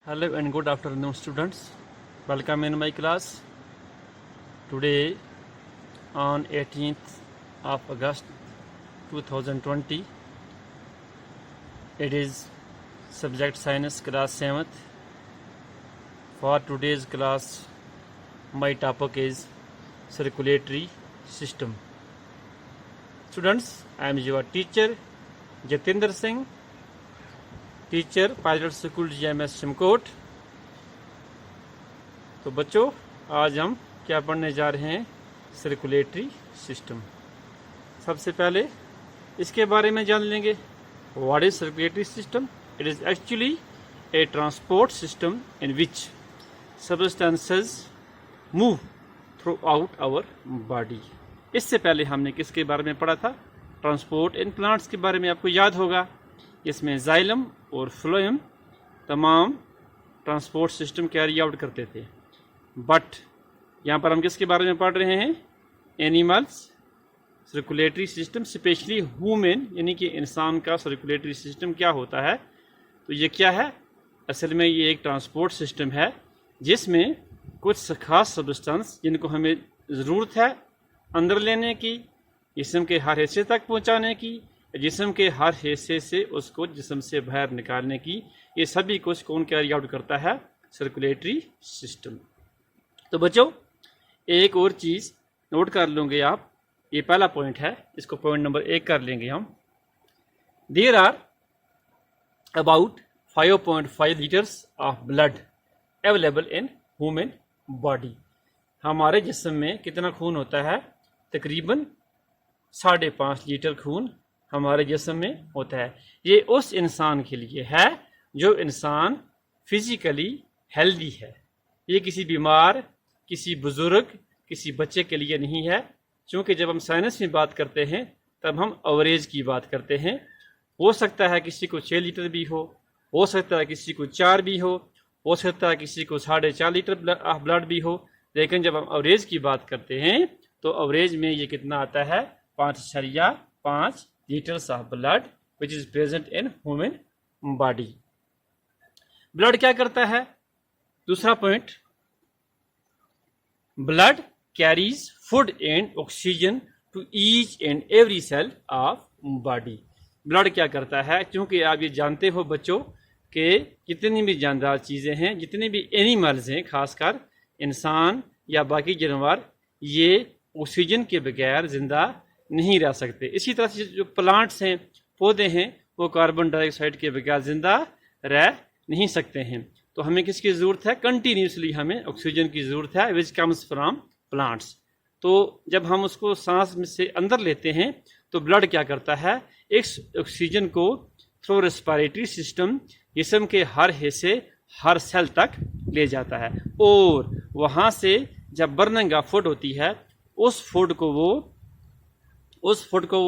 Hello and good afternoon, students. Welcome in my class. Today, on 18th of August 2020, it is subject science class 7th. For today's class, my topic is circulatory system. Students, I am your teacher Jatinder Singh, teacher pilot school GMS Simkot. तो बच्चों, आज हम क्या पढ़ने जा रहे हैं? Circulatory system. सबसे पहले इसके बारे में जान लेंगे। What is circulatory system? It is actually a transport system in which substances move throughout our body. इससे पहले हमने किसके बारे में पढ़ा था? ट्रांसपोर्ट इन प्लांट्स के बारे में आपको याद होगा। इसमें जाइलम और फ्लोएम तमाम ट्रांसपोर्ट सिस्टम कैरी आउट करते थे। बट यहाँ पर हम किसके बारे में पढ़ रहे हैं? Animals circulatory system, specially human यानी कि इंसान का सर्कुलेटरी सिस्टम क्या होता है। तो ये क्या है? असल में ये एक ट्रांसपोर्ट सिस्टम है जिसमें कुछ खास सब्सटेंस जिनको हमें ज़रूरत है अंदर लेने की, जिस्म के हर हिस्से तक पहुँचाने की, जिस्म के हर हिस्से से उसको जिस्म से बाहर निकालने की, ये सभी कुछ कौन कैरी आउट करता है? Circulatory system. तो बच्चों, एक और चीज़ नोट कर लोगे आप। ये पहला पॉइंट है, इसको पॉइंट नंबर 1 कर लेंगे हम। There are about 5.5 litres of blood available in human body. हमारे जिस्म में कितना खून होता है? तकरीबन 5.5 लीटर खून हमारे जिस्म में होता है। ये उस इंसान के लिए है जो इंसान फिजिकली हेल्दी है। ये किसी बीमार, किसी बुजुर्ग, किसी बच्चे के लिए नहीं है। क्योंकि जब हम साइंस में बात करते हैं तब हम एवरेज की बात करते हैं। हो सकता है किसी को 6 लीटर भी हो सकता है किसी को 4 भी हो सकता है किसी को 4.5 लीटर ब्लड भी हो। लेकिन जब हम एवरेज की बात करते हैं तो एवरेज में ये कितना आता है? 5.5 litres of blood which is present in human body. Blood क्या करता है? दूसरा point, blood carries food and oxygen to each and every cell of body. Blood क्या करता है? क्योंकि आप ये जानते हो बच्चों कि जितनी भी जानदार चीज़ें हैं, जितने भी एनिमल्स हैं, खासकर इंसान या बाकी जानवर, ये ऑक्सीजन के बगैर जिंदा नहीं रह सकते। इसी तरह से जो प्लांट्स हैं, पौधे हैं, वो कार्बन डाइऑक्साइड के बगैर जिंदा रह नहीं सकते हैं। तो हमें किसकी ज़रूरत है? कंटिन्यूसली हमें ऑक्सीजन की ज़रूरत है विच कम्स फ्राम प्लांट्स। तो जब हम उसको सांस में से अंदर लेते हैं तो ब्लड क्या करता है? इस ऑक्सीजन को थ्रू रेस्पिरेटरी सिस्टम जिस्म के हर हिस्से, हर सेल तक ले जाता है। और वहाँ से जब बर्निंग ऑफ फूड होती है, उस फूड को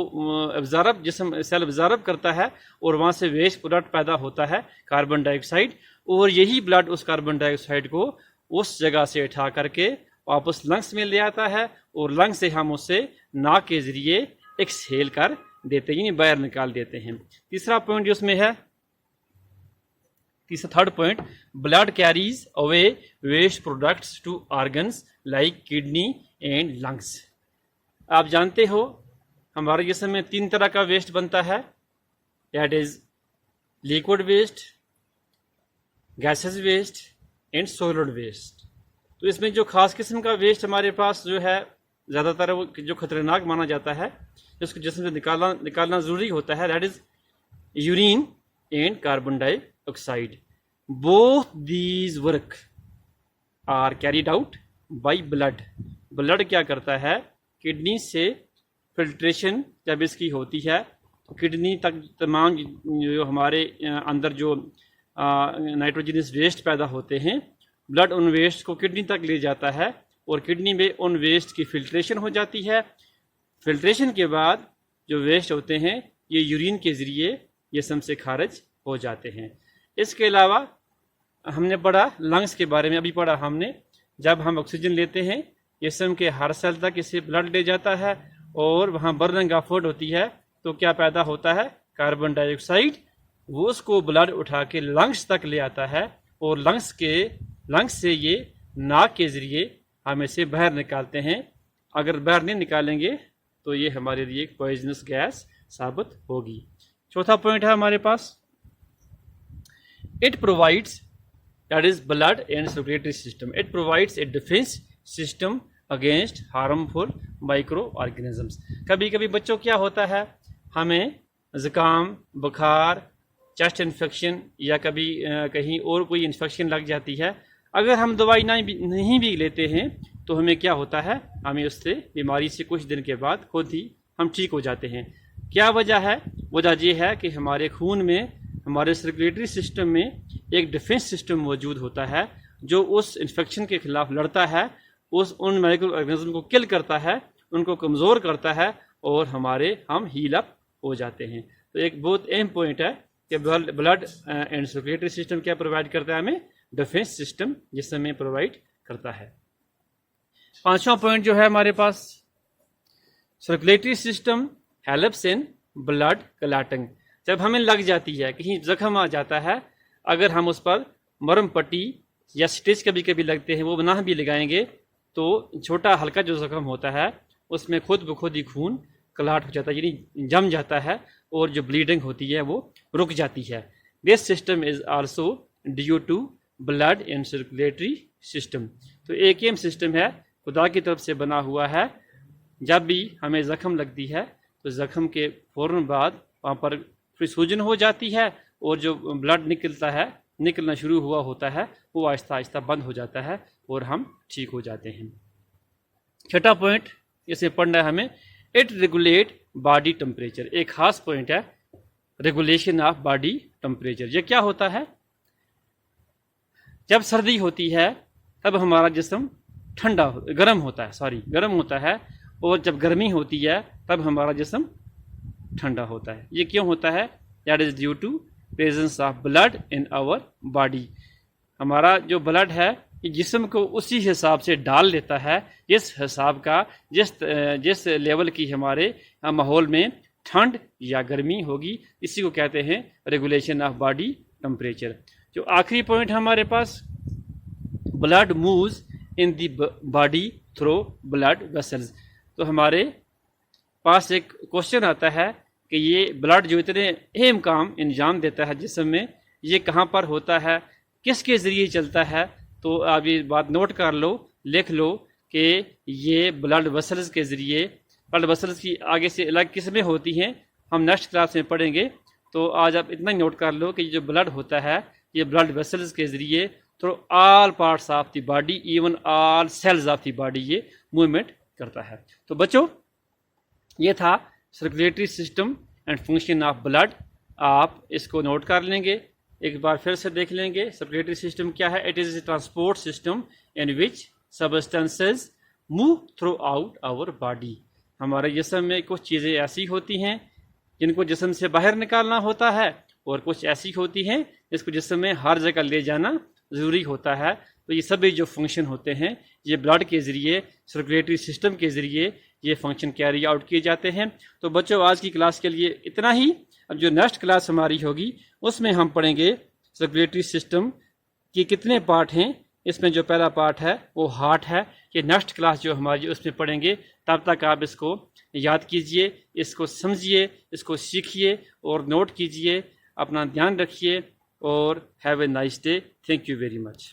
ऑब्जर्व जिस्म सेल ऑब्जर्व करता है और वहाँ से वेस्ट प्रोडक्ट पैदा होता है, कार्बन डाइऑक्साइड। और यही ब्लड उस कार्बन डाइऑक्साइड को उस जगह से उठा करके वापस लंग्स में ले आता है और लंग्स से हम उसे नाक के जरिए एक्सहेल कर देते हैं, यानी बाहर निकाल देते हैं। तीसरा पॉइंट जो उसमें है, third point, blood carries away waste products to organs like kidney and lungs. आप जानते हो हमारे जिस्म में 3 तरह का वेस्ट बनता है। That is liquid waste, gases waste and solid waste. तो इसमें जो खास किस्म का वेस्ट हमारे पास जो है, ज़्यादातर वो जो खतरनाक माना जाता है, जिसको जिस्म से निकालना ज़रूरी होता है, that is urine and carbon dioxide. Both these work are carried out by blood. Blood क्या करता है? किडनी से फिल्ट्रेशन जब इसकी होती है तो किडनी तक तमाम जो हमारे अंदर जो नाइट्रोजनस वेस्ट पैदा होते हैं, ब्लड उन वेस्ट को किडनी तक ले जाता है और किडनी में उन वेस्ट की फिल्ट्रेशन हो जाती है। फिल्ट्रेशन के बाद जो वेस्ट होते हैं ये यूरिन के ज़रिए जिस्म से खारिज हो जाते हैं। इसके अलावा हमने पढ़ा लंग्स के बारे में, अभी पढ़ा हमने, जब हम ऑक्सीजन लेते हैं जिस्म के हर सेल तक इसे ब्लड ले जाता है और वहाँ बर्निंग ऑफ फूड होती है तो क्या पैदा होता है? Carbon dioxide. वो उसको ब्लड उठा के लंग्स तक ले आता है और लंग्स से ये नाक के ज़रिए हम इसे बाहर निकालते हैं। अगर बाहर नहीं निकालेंगे तो ये हमारे लिए पॉइजनस गैस साबित होगी। चौथा पॉइंट है हमारे पास, it provides, that is blood and circulatory system, it provides a defence system against harmful micro organisms. कभी कभी बच्चों क्या होता है, हमें ज़ुकाम, बुखार, चेस्ट इन्फेक्शन या कभी कहीं और कोई इन्फेक्शन लग जाती है। अगर हम दवाई नहीं भी लेते हैं तो हमें क्या होता है, हमें उससे बीमारी से कुछ दिन के बाद खुद ही हम ठीक हो जाते हैं। क्या वजह है? वजह ये है कि हमारे खून में, हमारे सर्कुलेटरी सिस्टम में एक डिफेंस सिस्टम मौजूद होता है जो उस इन्फेक्शन के खिलाफ लड़ता है, उन माइक्रो ऑर्गेनिज्म को किल करता है, उनको कमज़ोर करता है और हम हील अप हो जाते हैं। तो एक बहुत अहम पॉइंट है कि ब्लड एंड सर्कुलेटरी सिस्टम क्या प्रोवाइड करता है हमें? डिफेंस सिस्टम जिससे हमें प्रोवाइड करता है। पांचवा पॉइंट जो है हमारे पास, circulatory system helps in blood clotting. जब हमें लग जाती है, कहीं जख्म आ जाता है, अगर हम उस पर मरहम पट्टी या स्टिच कभी कभी लगते हैं, वो ना भी लगाएंगे तो छोटा हल्का जो जख्म होता है उसमें खुद ब खुद ही खून क्लॉट हो जाता है, यानी जम जाता है और जो ब्लीडिंग होती है वो रुक जाती है। This system is also due to blood and circulatory system. तो एक एम सिस्टम है, खुदा की तरफ से बना हुआ है। जब भी हमें ज़ख्म लगती है तो ज़ख्म के फ़ौरन बाद वहाँ पर फिर सूजन हो जाती है और जो ब्लड निकलना शुरू हुआ होता है वो आहिस्ता आहिस्ता बंद हो जाता है और हम ठीक हो जाते हैं। छठा पॉइंट इसे पढ़ना है हमें, इट रेगुलेट बॉडी टेम्परेचर। एक खास पॉइंट है, रेगुलेशन ऑफ बॉडी टेम्परेचर। ये क्या होता है? जब सर्दी होती है तब हमारा जिस्म गर्म होता है और जब गर्मी होती है तब हमारा जिस्म ठंडा होता है। ये क्यों होता है? That is due to presence of blood in our body. हमारा जो ब्लड है ये जिस्म को उसी हिसाब से डाल लेता है जिस हिसाब का जिस लेवल की हमारे माहौल में ठंड या गर्मी होगी। इसी को कहते हैं रेगुलेशन ऑफ बॉडी टेम्परेचर। जो आखिरी पॉइंट हमारे पास, blood moves in the body through blood vessels. तो हमारे पास एक क्वेश्चन आता है कि ये ब्लड जो इतने अहम काम अंजाम देता है जिस्म में, ये कहाँ पर होता है, किसके ज़रिए चलता है? तो आप ये बात नोट कर लो, लिख लो कि ये ब्लड वेसल्स के ज़रिए, ब्लड वेसल्स की आगे से अलग किस्में होती हैं, हम नेक्स्ट क्लास में पढ़ेंगे। तो आज आप इतना ही नोट कर लो कि जो ब्लड होता है ये ब्लड वेसल्स के ज़रिए through all parts of the body, even all cells of the body ये मूवमेंट करता है। तो बच्चों ये था circulatory system and function of blood. आप इसको नोट कर लेंगे, एक बार फिर से देख लेंगे। सर्कुलेटरी सिस्टम क्या है? It is a transport system in which substances move throughout our body. हमारे जिस्म में कुछ चीज़ें ऐसी होती हैं जिनको जिस्म से बाहर निकालना होता है और कुछ ऐसी होती हैं जिसको जिस्म में हर जगह ले जाना ज़रूरी होता है। तो ये सभी जो फंक्शन होते हैं ये ब्लड के ज़रिए, सर्कुलेटरी सिस्टम के ज़रिए ये फंक्शन कैरी आउट किए जाते हैं। तो बच्चों आज की क्लास के लिए इतना ही। अब जो नेक्स्ट क्लास हमारी होगी उसमें हम पढ़ेंगे सर्कुलेटरी सिस्टम के कितने पार्ट हैं। इसमें जो पहला पार्ट है वो हार्ट है। ये नेक्स्ट क्लास जो हमारी उसमें पढ़ेंगे। तब तक आप इसको याद कीजिए, इसको समझिए, इसको सीखिए और नोट कीजिए। अपना ध्यान रखिए और have a nice day. Thank you very much.